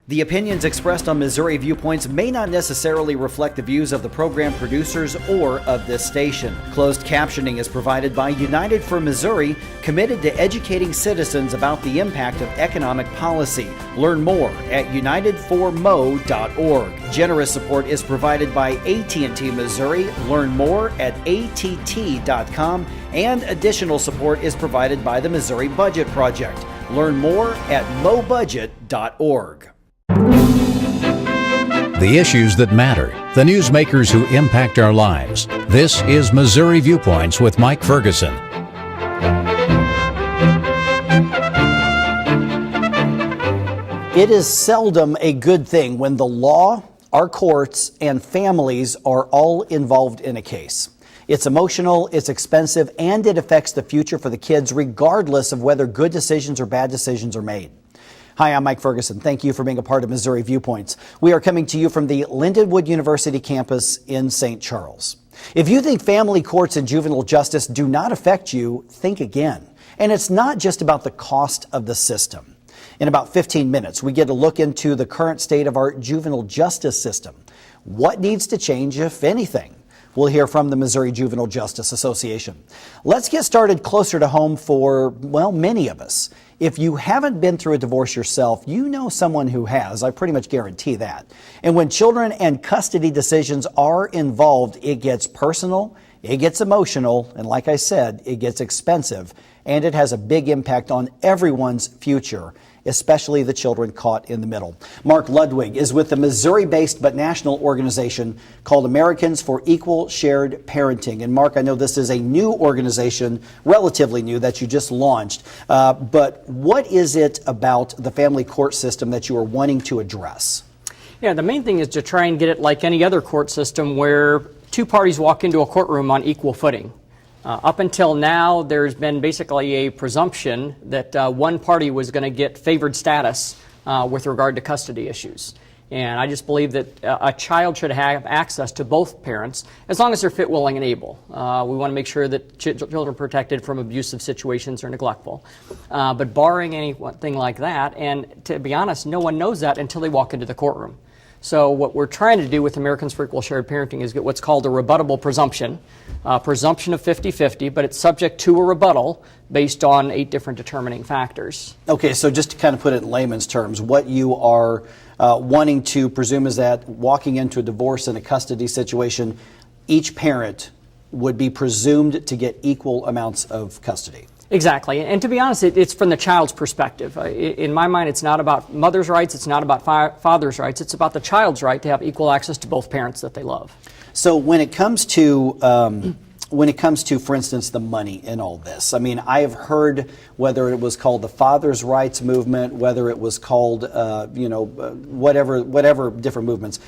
The opinions expressed on Missouri Viewpoints may not necessarily reflect the views of the program producers or of this station. Closed captioning is provided by United for Missouri, committed to educating citizens about the impact of economic policy. Learn more at unitedformo.org. Generous support is provided by AT&T Missouri. Learn more at att.com. And additional support is provided by the Missouri Budget Project. Learn more at mobudget.org. The issues that matter, the newsmakers who impact our lives. This is Missouri Viewpoints with Mike Ferguson. It is seldom a good thing when the law, our courts, and families are all involved in a case. It's emotional, it's expensive, and it affects the future for the kids regardless of whether good decisions or bad decisions are made. Hi, I'm Mike Ferguson. Thank you for being a part of Missouri Viewpoints. We are coming to you from the Lindenwood University campus in St. Charles. If you think family courts and juvenile justice do not affect you, think again. And it's not just about the cost of the system. In about 15 minutes, we get a look into the current state of our juvenile justice system. What needs to change, if anything? We'll hear from the Missouri Juvenile Justice Association. Let's get started closer to home for, well, many of us. If you haven't been through a divorce yourself, you know someone who has. I pretty much guarantee that. And when children and custody decisions are involved, it gets personal, it gets emotional, and like I said, it gets expensive, and it has a big impact on everyone's future, especially the children caught in the middle. Mark Ludwig is with the Missouri-based but national organization called Americans for Equal Shared Parenting. And Mark, I know this is a new organization, relatively new, that you just launched. But what is it about the family court system that you are wanting to address? Yeah, the main thing is to try and get it like any other court system where two parties walk into a courtroom on equal footing. Up until now, there's been basically a presumption that one party was going to get favored status with regard to custody issues. And I just believe that a child should have access to both parents as long as they're fit, willing, and able. We want to make sure that children are protected from abusive situations or neglectful. But barring anything like that, and to be honest, no one knows that until they walk into the courtroom. So what we're trying to do with Americans for Equal Shared Parenting is get what's called a rebuttable presumption, presumption of 50-50, but it's subject to a rebuttal based on 8 different determining factors. Okay, so just to kind of put it in layman's terms, what you are wanting to presume is that walking into a divorce and a custody situation, each parent would be presumed to get equal amounts of custody. Exactly. And to be honest, it's from the child's perspective. In my mind, it's not about mother's rights, it's not about father's rights, it's about the child's right to have equal access to both parents that they love. So when it comes to, for instance, the money in all this, I mean, I have heard whether it was called the father's rights movement, whether it was called, whatever different movements,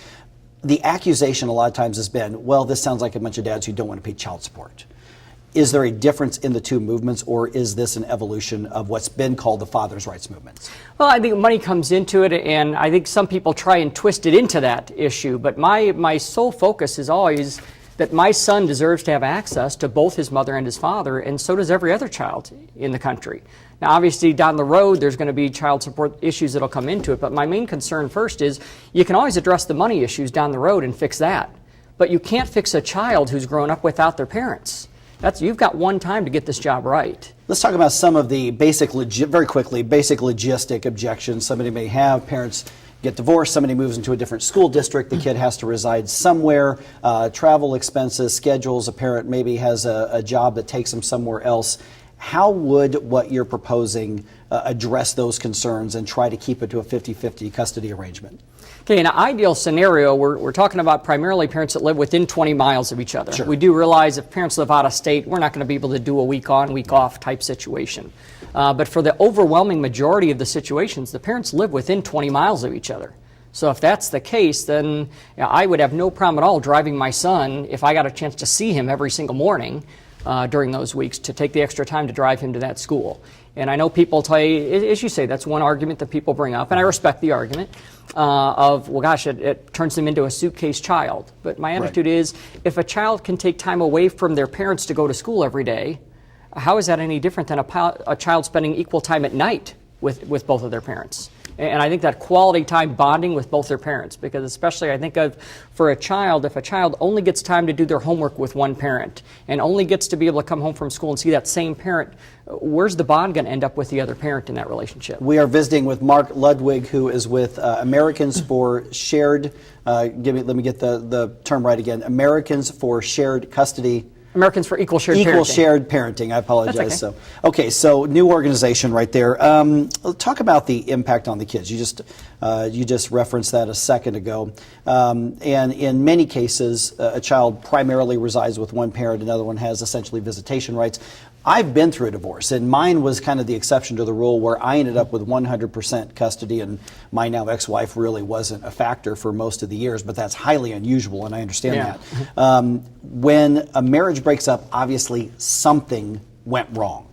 the accusation a lot of times has been, well, this sounds like a bunch of dads who don't want to pay child support. Is there a difference in the two movements, or is this an evolution of what's been called the father's rights movement? Well, I think money comes into it, and I think some people try and twist it into that issue. But my sole focus is always that my son deserves to have access to both his mother and his father, and so does every other child in the country. Now, obviously, down the road, there's going to be child support issues that'll come into it, but my main concern first is you can always address the money issues down the road and fix that. But you can't fix a child who's grown up without their parents. You've got one time to get this job right. Let's talk about some of the basic logistic objections somebody may have. Parents get divorced, somebody moves into a different school district, the kid has to reside somewhere, travel expenses, schedules, a parent maybe has a job that takes them somewhere else. How would what you're proposing address those concerns and try to keep it to a 50-50 custody arrangement? Okay, in an ideal scenario, we're talking about primarily parents that live within 20 miles of each other. Sure. We do realize if parents live out of state, we're not going to be able to do a week on, week off type situation. But for the overwhelming majority of the situations, the parents live within 20 miles of each other. So if that's the case, then I would have no problem at all driving my son if I got a chance to see him every single morning during those weeks, to take the extra time to drive him to that school. And I know people tell you, as you say, that's one argument that people bring up, and I respect the argument of, well, gosh, it turns them into a suitcase child. But my attitude is, if a child can take time away from their parents to go to school every day, how is that any different than a child spending equal time at night with both of their parents? And I think that quality time bonding with both their parents, because especially I think of for a child, if a child only gets time to do their homework with one parent and only gets to be able to come home from school and see that same parent, where's the bond going to end up with the other parent in that relationship? We are visiting with Mark Ludwig, who is with Americans for Shared, let me get the term right again, Americans for Shared Custody. Americans for Equal Shared Parenting. Equal Shared Parenting, I apologize. That's okay. So new organization right there. Talk about the impact on the kids. You just referenced that a second ago. And in many cases, a child primarily resides with one parent, another one has essentially visitation rights. I've been through a divorce, and mine was kind of the exception to the rule, where I ended up with 100% custody, and my now ex-wife really wasn't a factor for most of the years, but that's highly unusual, and I understand that. When a marriage breaks up, obviously something went wrong.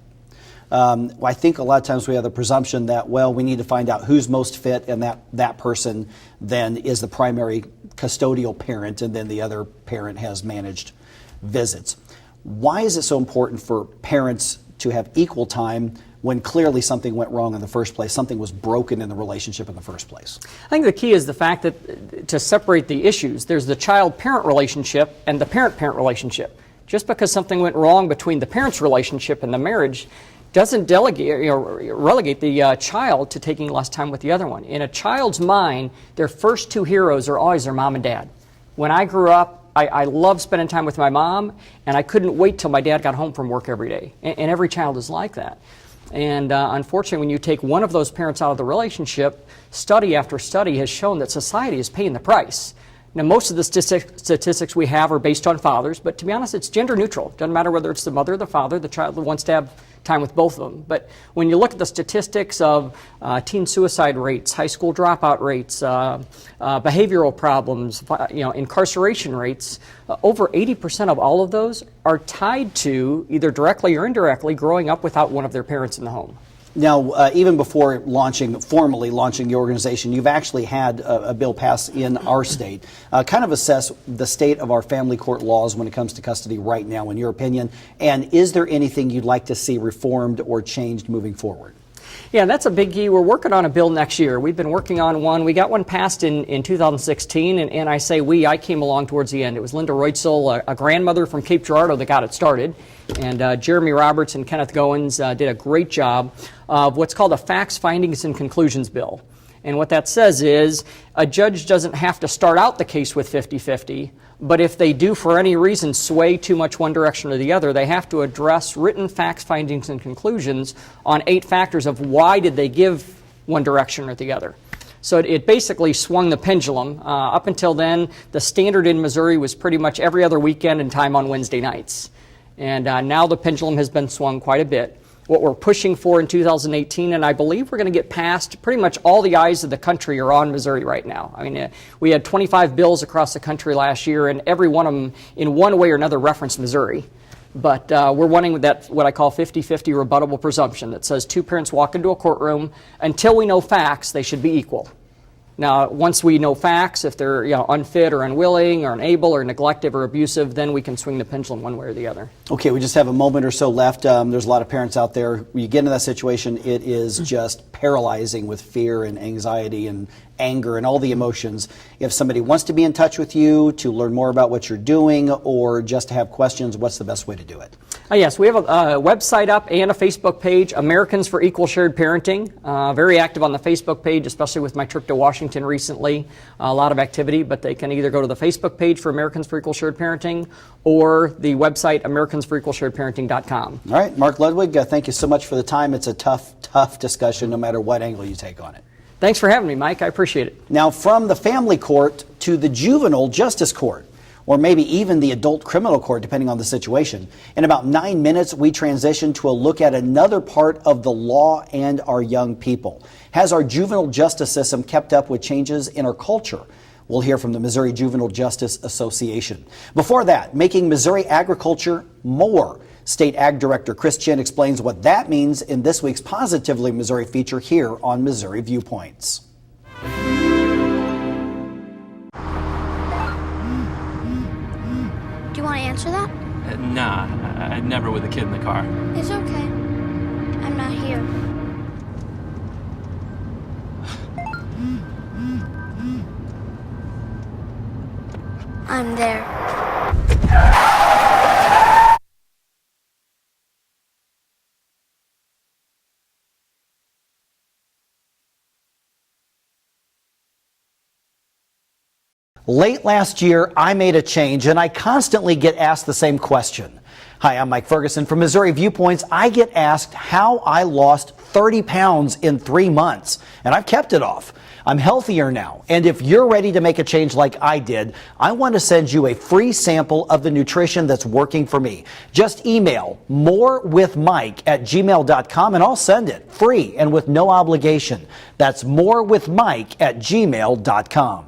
I think a lot of times we have the presumption that, well, we need to find out who's most fit, and that person then is the primary custodial parent, and then the other parent has managed visits. Why is it so important for parents to have equal time when clearly something went wrong in the first place, something was broken in the relationship in the first place? I think the key is the fact that to separate the issues, there's the child-parent relationship and the parent-parent relationship. Just because something went wrong between the parents' relationship and the marriage doesn't relegate the child to taking less time with the other one. In a child's mind, their first two heroes are always their mom and dad. When I grew up, I loved spending time with my mom, and I couldn't wait till my dad got home from work every day. And every child is like that. And unfortunately, when you take one of those parents out of the relationship, study after study has shown that society is paying the price. Now, most of the statistics we have are based on fathers, but to be honest, it's gender neutral. It doesn't matter whether it's the mother or the father, the child wants to have time with both of them. But when you look at the statistics of teen suicide rates, high school dropout rates, behavioral problems, incarceration rates, over 80% of all of those are tied to, either directly or indirectly, growing up without one of their parents in the home. Now, even before formally launching the organization, you've actually had a bill pass in our state. Kind of assess the state of our family court laws when it comes to custody right now, in your opinion, and is there anything you'd like to see reformed or changed moving forward? Yeah, that's a big key. We're working on a bill next year. We've been working on one. We got one passed in 2016, and I say we, I came along towards the end. It was Linda Reutzel, a grandmother from Cape Girardeau, that got it started. And Jeremy Roberts and Kenneth Goins did a great job of what's called a Facts, Findings, and Conclusions bill. And what that says is a judge doesn't have to start out the case with 50-50, but if they do for any reason sway too much one direction or the other, they have to address written facts, findings, and conclusions on 8 factors of why did they give one direction or the other. So it basically swung the pendulum. Up until then, the standard in Missouri was pretty much every other weekend and time on Wednesday nights. And now the pendulum has been swung quite a bit. What we're pushing for in 2018, and I believe we're going to get past, pretty much all the eyes of the country are on Missouri right now. I mean, we had 25 bills across the country last year, and every one of them in one way or another referenced Missouri. But we're wanting that, what I call 50-50 rebuttable presumption that says two parents walk into a courtroom, until we know facts, they should be equal. Now, once we know facts, if they're unfit or unwilling or unable or neglective or abusive, then we can swing the pendulum one way or the other. Okay, we just have a moment or so left. There's a lot of parents out there. When you get into that situation, it is just paralyzing with fear and anxiety and anger and all the emotions. If somebody wants to be in touch with you to learn more about what you're doing or just to have questions, what's the best way to do it? Yes, we have a website up and a Facebook page, Americans for Equal Shared Parenting. Very active on the Facebook page, especially with my trip to Washington recently. A lot of activity, but they can either go to the Facebook page for Americans for Equal Shared Parenting or the website americansforequalsharedparenting.com. All right, Mark Ludwig, thank you so much for the time. It's a tough discussion no matter what angle you take on it. Thanks for having me, Mike. I appreciate it. Now, from the family court to the juvenile justice court, or maybe even the adult criminal court, depending on the situation. In about 9 minutes, we transition to a look at another part of the law and our young people. Has our juvenile justice system kept up with changes in our culture? We'll hear from the Missouri Juvenile Justice Association. Before that, making Missouri agriculture more. State Ag Director Chris Chin explains what that means in this week's Positively Missouri feature here on Missouri Viewpoints. Do you want to answer that? Nah, I'd never with a kid in the car. It's okay. I'm not here. I'm there. Late last year, I made a change, and I constantly get asked the same question. Hi, I'm Mike Ferguson from Missouri Viewpoints. I get asked how I lost 30 pounds in 3 months, and I've kept it off. I'm healthier now, and if you're ready to make a change like I did, I want to send you a free sample of the nutrition that's working for me. Just email morewithmike@gmail.com and I'll send it free and with no obligation. That's morewithmike@gmail.com.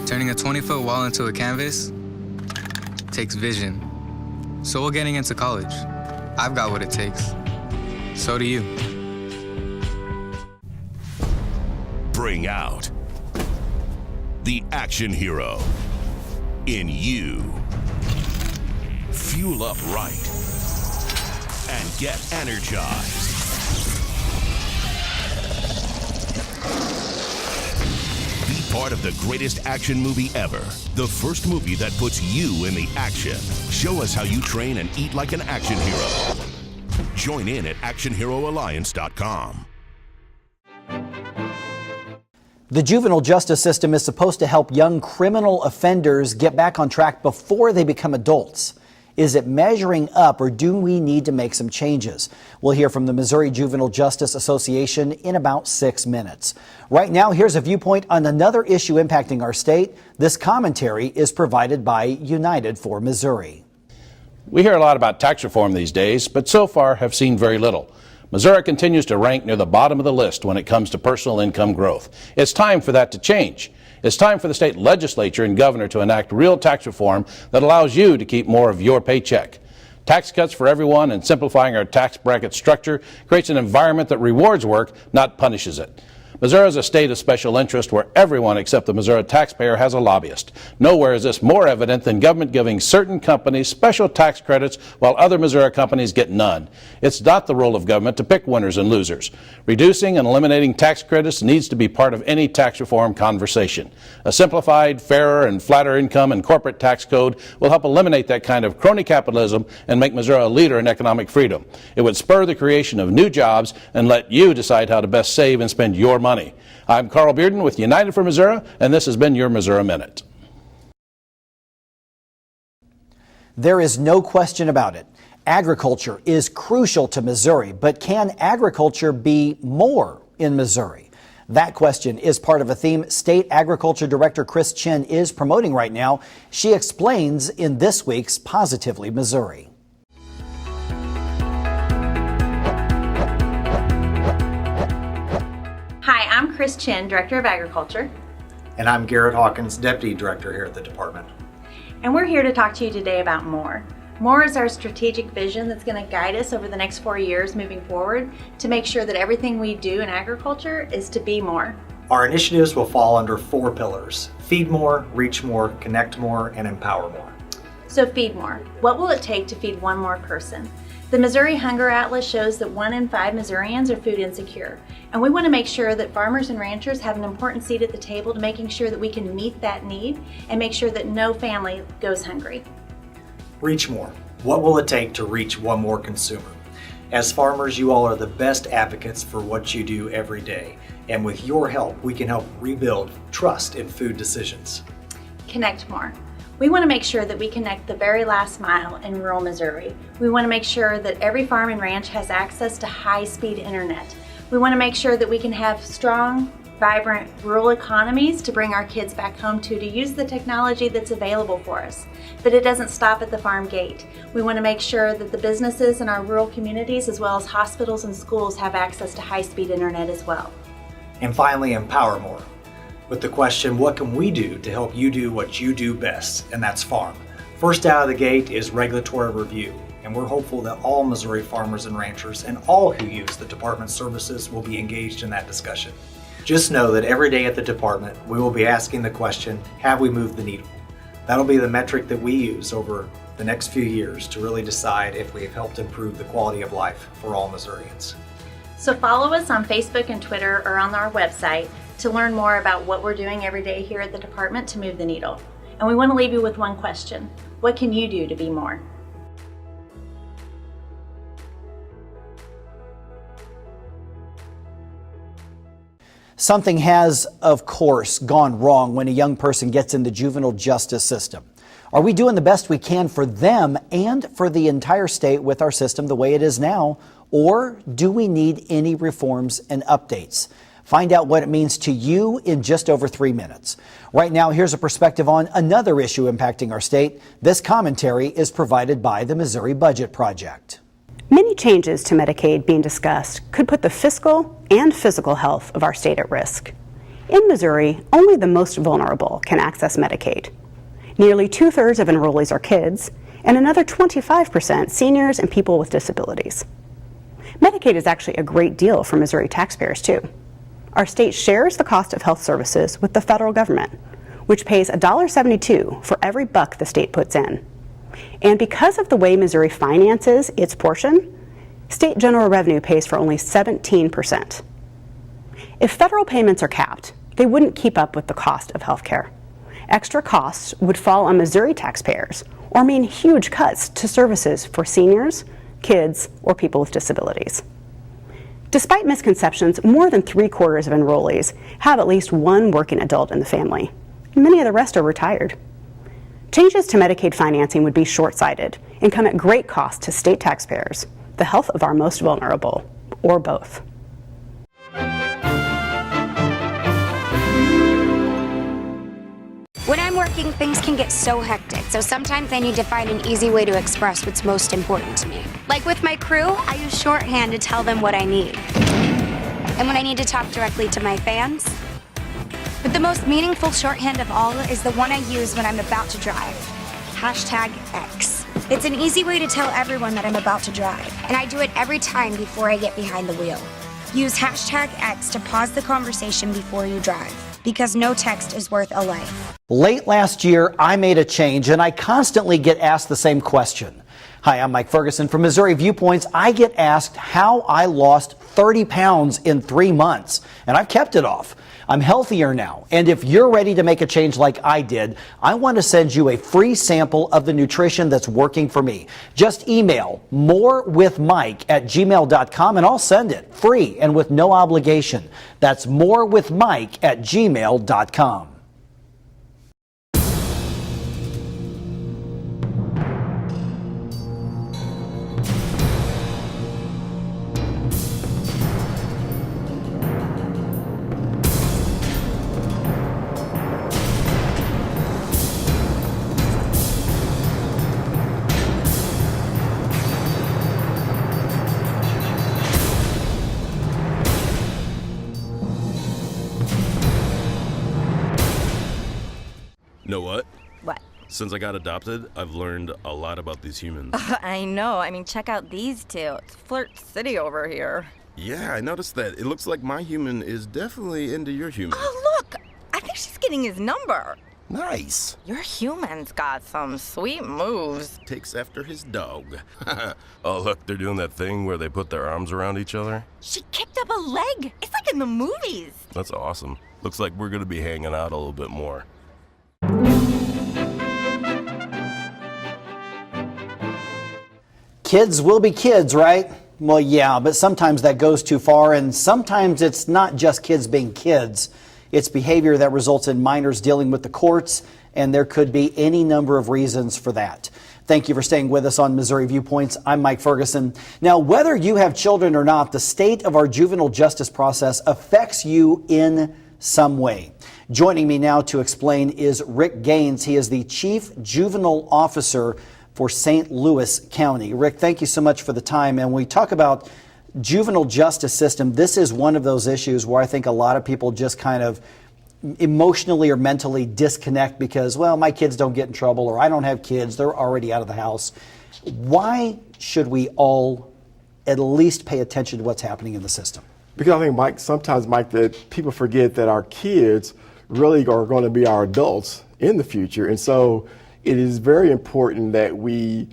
Turning a 20-foot wall into a canvas takes vision. So will getting into college. I've got what it takes. So do you. Bring out the action hero in you. Fuel up right and get energized. Be part of the greatest action movie ever. The first movie that puts you in the action. Show us how you train and eat like an action hero. Join in at actionheroalliance.com. The juvenile justice system is supposed to help young criminal offenders get back on track before they become adults. Is it measuring up, or do we need to make some changes? We'll hear from the Missouri Juvenile Justice Association in about 6 minutes. Right now, here's a viewpoint on another issue impacting our state. This commentary is provided by United for Missouri. We hear a lot about tax reform these days, but so far have seen very little. Missouri continues to rank near the bottom of the list when it comes to personal income growth. It's time for that to change. It's time for the state legislature and governor to enact real tax reform that allows you to keep more of your paycheck. Tax cuts for everyone and simplifying our tax bracket structure creates an environment that rewards work, not punishes it. Missouri is a state of special interest where everyone except the Missouri taxpayer has a lobbyist. Nowhere is this more evident than government giving certain companies special tax credits while other Missouri companies get none. It's not the role of government to pick winners and losers. Reducing and eliminating tax credits needs to be part of any tax reform conversation. A simplified, fairer, and flatter income and corporate tax code will help eliminate that kind of crony capitalism and make Missouri a leader in economic freedom. It would spur the creation of new jobs and let you decide how to best save and spend your money. I'm Carl Bearden with United for Missouri, and this has been your Missouri Minute. There is no question about it. Agriculture is crucial to Missouri, but can agriculture be more in Missouri? That question is part of a theme State Agriculture Director Chris Chin is promoting right now. She explains in this week's Positively Missouri. Hi, I'm Chris Chin, Director of Agriculture. And I'm Garrett Hawkins, Deputy Director here at the department. And we're here to talk to you today about MORE. MORE is our strategic vision that's going to guide us over the next 4 years moving forward to make sure that everything we do in agriculture is to be more. Our initiatives will fall under 4 pillars: feed more, reach more, connect more, and empower more. So feed more. What will it take to feed one more person? The Missouri Hunger Atlas shows that 1 in 5 Missourians are food insecure, and we want to make sure that farmers and ranchers have an important seat at the table to making sure that we can meet that need and make sure that no family goes hungry. Reach more. What will it take to reach one more consumer? As farmers, you all are the best advocates for what you do every day, and with your help, we can help rebuild trust in food decisions. Connect more. We want to make sure that we connect the very last mile in rural Missouri. We want to make sure that every farm and ranch has access to high-speed internet. We want to make sure that we can have strong vibrant rural economies to bring our kids back home to use the technology that's available for us. But it doesn't stop at the farm gate. We want to make sure that the businesses in our rural communities, as well as hospitals and schools, have access to high-speed internet as well. And finally, empower more. With the question, what can we do to help you do what you do best? And that's farm. First out of the gate is regulatory review. And we're hopeful that all Missouri farmers and ranchers and all who use the department's services will be engaged in that discussion. Just know that every day at the department, we will be asking the question, have we moved the needle? That'll be the metric that we use over the next few years to really decide if we have helped improve the quality of life for all Missourians. So follow us on Facebook and Twitter or on our website to learn more about what we're doing every day here at the department to move the needle. And we want to leave you with one question. What can you do to be more? Something has, of course, gone wrong when a young person gets in the juvenile justice system. Are we doing the best we can for them and for the entire state with our system the way it is now? Or do we need any reforms and updates? Find out what it means to you in just over 3 minutes. Right now, here's a perspective on another issue impacting our state. This commentary is provided by the Missouri Budget Project. Many changes to Medicaid being discussed could put the fiscal and physical health of our state at risk. In Missouri, only the most vulnerable can access Medicaid. Nearly 2/3 of enrollees are kids, and another 25% seniors and people with disabilities. Medicaid is actually a great deal for Missouri taxpayers, too. Our state shares the cost of health services with the federal government, which pays $1.72 for every buck the state puts in. And because of the way Missouri finances its portion, state general revenue pays for only 17%. If federal payments are capped, they wouldn't keep up with the cost of health care. Extra costs would fall on Missouri taxpayers or mean huge cuts to services for seniors, kids, or people with disabilities. Despite misconceptions, more than 3/4 of enrollees have at least one working adult in the family. Many of the rest are retired. Changes to Medicaid financing would be short-sighted and come at great cost to state taxpayers, the health of our most vulnerable, or both. When I'm working, things can get so hectic, so sometimes I need to find an easy way to express what's most important to me. Like with my crew, I use shorthand to tell them what I need. And when I need to talk directly to my fans, but the most meaningful shorthand of all is the one I use when I'm about to drive. #X. It's an easy way to tell everyone that I'm about to drive, and I do it every time before I get behind the wheel. Use #X to pause the conversation before you drive, because no text is worth a life. Late last year, I made a change, and I constantly get asked the same question. Hi, I'm Mike Ferguson from Missouri Viewpoints. I get asked how I lost 30 pounds in 3 months, and I've kept it off. I'm healthier now, and if you're ready to make a change like I did, I want to send you a free sample of the nutrition that's working for me. Just email morewithmike@gmail.com and I'll send it free and with no obligation. That's morewithmike@gmail.com. Know what? What? Since I got adopted, I've learned a lot about these humans. I know. I mean, check out these two. It's Flirt City over here. Yeah, I noticed that. It looks like my human is definitely into your human. Oh, look! I think she's getting his number. Nice. Your human's got some sweet moves. Takes after his dog. Oh, look, they're doing that thing where they put their arms around each other. She kicked up a leg. It's like in the movies. That's awesome. Looks like we're going to be hanging out a little bit more. Kids will be kids, right? Well, yeah, but sometimes that goes too far, and sometimes it's not just kids being kids. It's behavior that results in minors dealing with the courts, and there could be any number of reasons for that. Thank you for staying with us on Missouri Viewpoints. I'm Mike Ferguson. Now, whether you have children or not, the state of our juvenile justice process affects you in some way. Joining me now to explain is Rick Gaines. He is the Chief Juvenile Officer for St. Louis County. Rick, thank you so much for the time. And when we talk about juvenile justice system, this is one of those issues where I think a lot of people just kind of emotionally or mentally disconnect because, well, my kids don't get in trouble, or I don't have kids, they're already out of the house. Why should we all at least pay attention to what's happening in the system? Because I think, Mike, sometimes, Mike, that people forget that our kids really are going to be our adults in the future. And so it is very important that we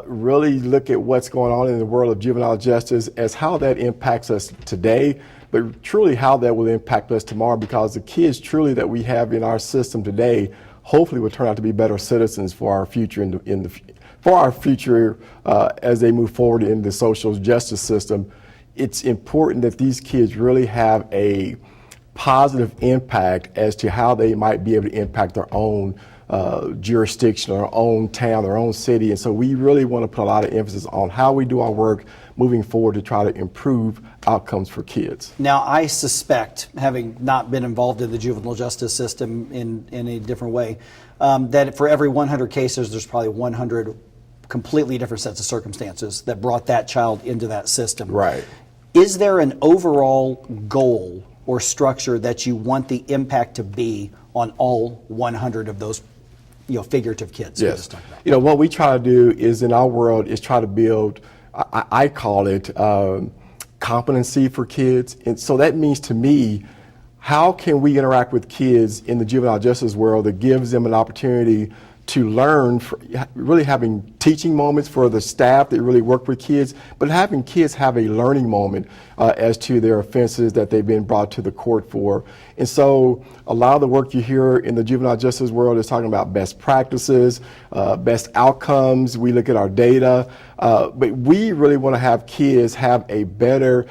really look at what's going on in the world of juvenile justice as how that impacts us today, but truly how that will impact us tomorrow, because the kids truly that we have in our system today hopefully will turn out to be better citizens for our future as they move forward in the social justice system. It's important that these kids really have a positive impact as to how they might be able to impact their own jurisdiction, their own town, their own city. And so we really want to put a lot of emphasis on how we do our work moving forward to try to improve outcomes for kids. Now, I suspect, having not been involved in the juvenile justice system in a different way, that for every 100 cases, there's probably 100 completely different sets of circumstances that brought that child into that system. Right. Is there an overall goal or structure that you want the impact to be on all 100 of those, figurative kids? Yes. What we try to do is in our world is try to build, I call it competency for kids. And so that means to me, how can we interact with kids in the juvenile justice world that gives them an opportunity to learn, really having teaching moments for the staff that really work with kids, but having kids have a learning moment as to their offenses that they've been brought to the court for. And so a lot of the work you hear in the juvenile justice world is talking about best practices, best outcomes. We look at our data, but we really want to have kids have a better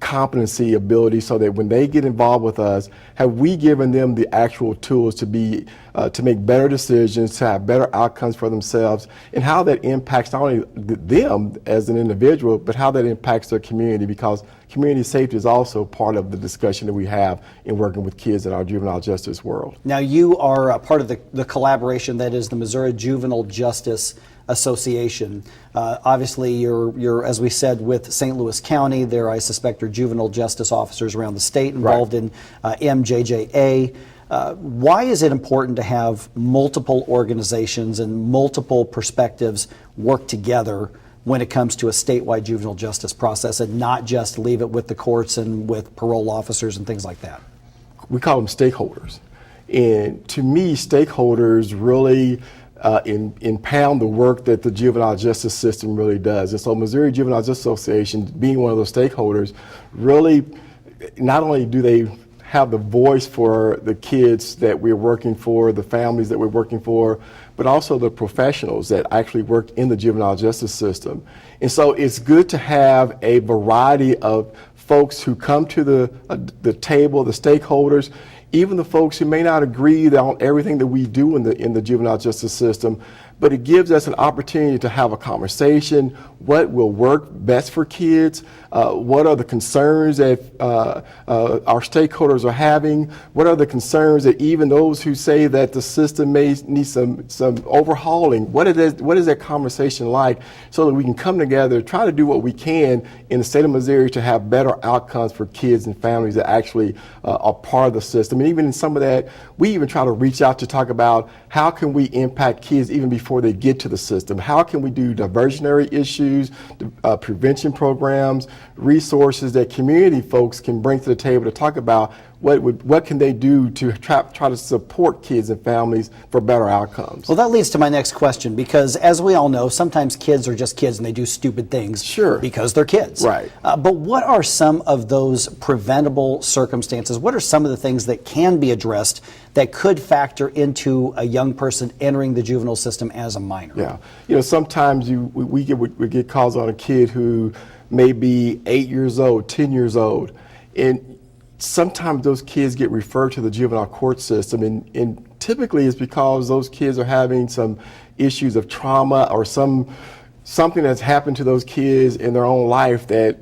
competency ability so that when they get involved with us, have we given them the actual tools to be to make better decisions, to have better outcomes for themselves, and how that impacts not only them as an individual, but how that impacts their community, because community safety is also part of the discussion that we have in working with kids in our juvenile justice world. Now, you are a part of the collaboration that is the Missouri Juvenile Justice Association. Obviously, you're, as we said, with St. Louis County. There, I suspect, are juvenile justice officers around the state involved in MJJA. Why is it important to have multiple organizations and multiple perspectives work together when it comes to a statewide juvenile justice process, and not just leave it with the courts and with parole officers and things like that? We call them stakeholders. And to me, stakeholders really impound the work that the juvenile justice system really does. And so Missouri Juvenile Justice Association, being one of those stakeholders, really not only do they have the voice for the kids that we're working for, the families that we're working for, but also the professionals that actually work in the juvenile justice system. And so it's good to have a variety of folks who come to the table, the stakeholders, even the folks who may not agree on everything that we do in the juvenile justice system, but it gives us an opportunity to have a conversation. What will work best for kids? What are the concerns that our stakeholders are having? What are the concerns that even those who say that the system may need some overhauling? What is that conversation like, so that we can come together, try to do what we can in the state of Missouri to have better outcomes for kids and families that actually are part of the system. And even in some of that, we even try to reach out to talk about how can we impact kids even before they get to the system? How can we do diversionary issues, prevention programs, resources that community folks can bring to the table to talk about what can they do to try to support kids and families for better outcomes? Well, that leads to my next question, because as we all know, sometimes kids are just kids and they do stupid things because they're kids. Right. But what are some of those preventable circumstances? What are some of the things that can be addressed that could factor into a young person entering the juvenile system as a minor? Yeah. Sometimes we get calls on a kid who may be 8 years old, 10 years old, and sometimes those kids get referred to the juvenile court system, and typically it's because those kids are having some issues of trauma or something that's happened to those kids in their own life that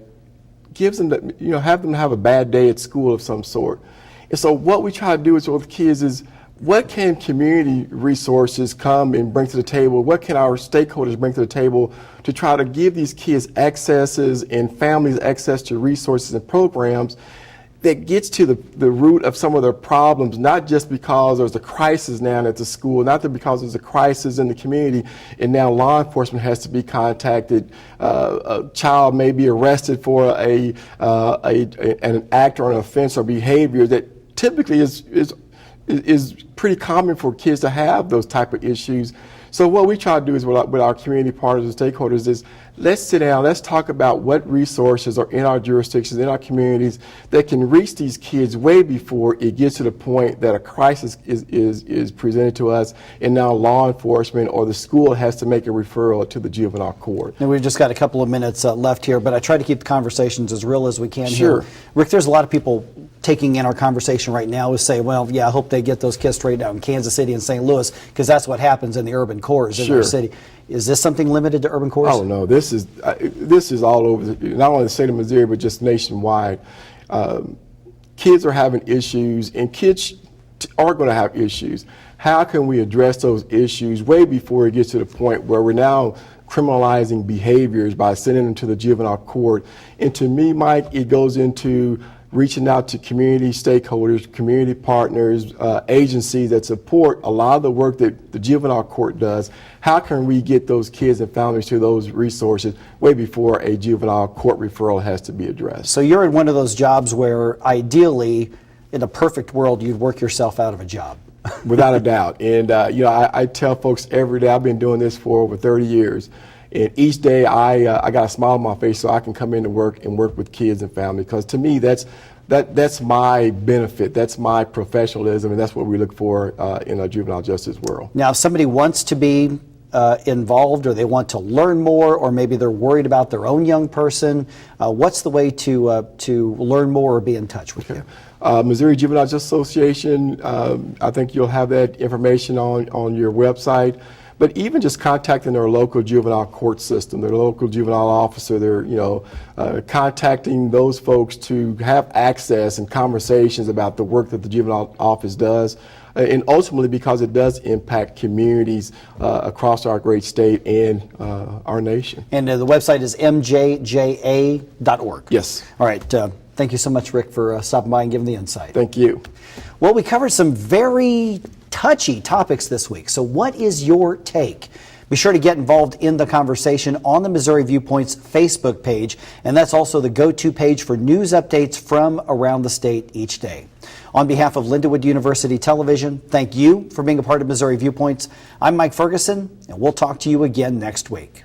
gives them, have them have a bad day at school of some sort. And so what we try to do is with kids is, what can community resources come and bring to the table? What can our stakeholders bring to the table to try to give these kids accesses and families access to resources and programs that gets to the root of some of their problems, not just because there's a crisis now at the school, not because there's a crisis in the community and now law enforcement has to be contacted. A child may be arrested for an act or an offense or behavior that typically is pretty common for kids to have those type of issues. So what we try to do is with our community partners and stakeholders is, let's sit down, let's talk about what resources are in our jurisdictions, in our communities that can reach these kids way before it gets to the point that a crisis is presented to us and now law enforcement or the school has to make a referral to the juvenile court. And we've just got a couple of minutes left here, but I try to keep the conversations as real as we can Sure. here. Rick, there's a lot of people taking in our conversation right now who say, well, yeah, I hope they get those kids straightened out in Kansas City and St. Louis, because that's what happens in the urban cores in Sure. our city. Is this something limited to urban cores? Oh no, this is all over, not only the state of Missouri, but just nationwide. Kids are having issues, and kids are going to have issues. How can we address those issues way before it gets to the point where we're now criminalizing behaviors by sending them to the juvenile court? And to me, Mike, it goes into reaching out to community stakeholders, community partners, agencies that support a lot of the work that the juvenile court does. How can we get those kids and families to those resources way before a juvenile court referral has to be addressed? So you're in one of those jobs where ideally, in a perfect world, you'd work yourself out of a job. Without a doubt. And I tell folks every day, I've been doing this for over 30 years. And each day I got a smile on my face so I can come into work and work with kids and family, because to me that's my benefit, that's my professionalism, and that's what we look for in a juvenile justice world. Now, if somebody wants to be involved, or they want to learn more, or maybe they're worried about their own young person, what's the way to learn more or be in touch with you? Missouri Juvenile Justice Association, I think you'll have that information on your website. But even just contacting their local juvenile court system, their local juvenile officer, they're contacting those folks to have access and conversations about the work that the juvenile office does, and ultimately because it does impact communities across our great state and our nation. And the website is mjja.org. Yes. All right. Thank you so much, Rick, for stopping by and giving the insight. Thank you. Well, we covered some very touchy topics this week. So what is your take? Be sure to get involved in the conversation on the Missouri Viewpoints Facebook page, and that's also the go-to page for news updates from around the state each day. On behalf of Lindenwood University Television, thank you for being a part of Missouri Viewpoints. I'm Mike Ferguson, and we'll talk to you again next week.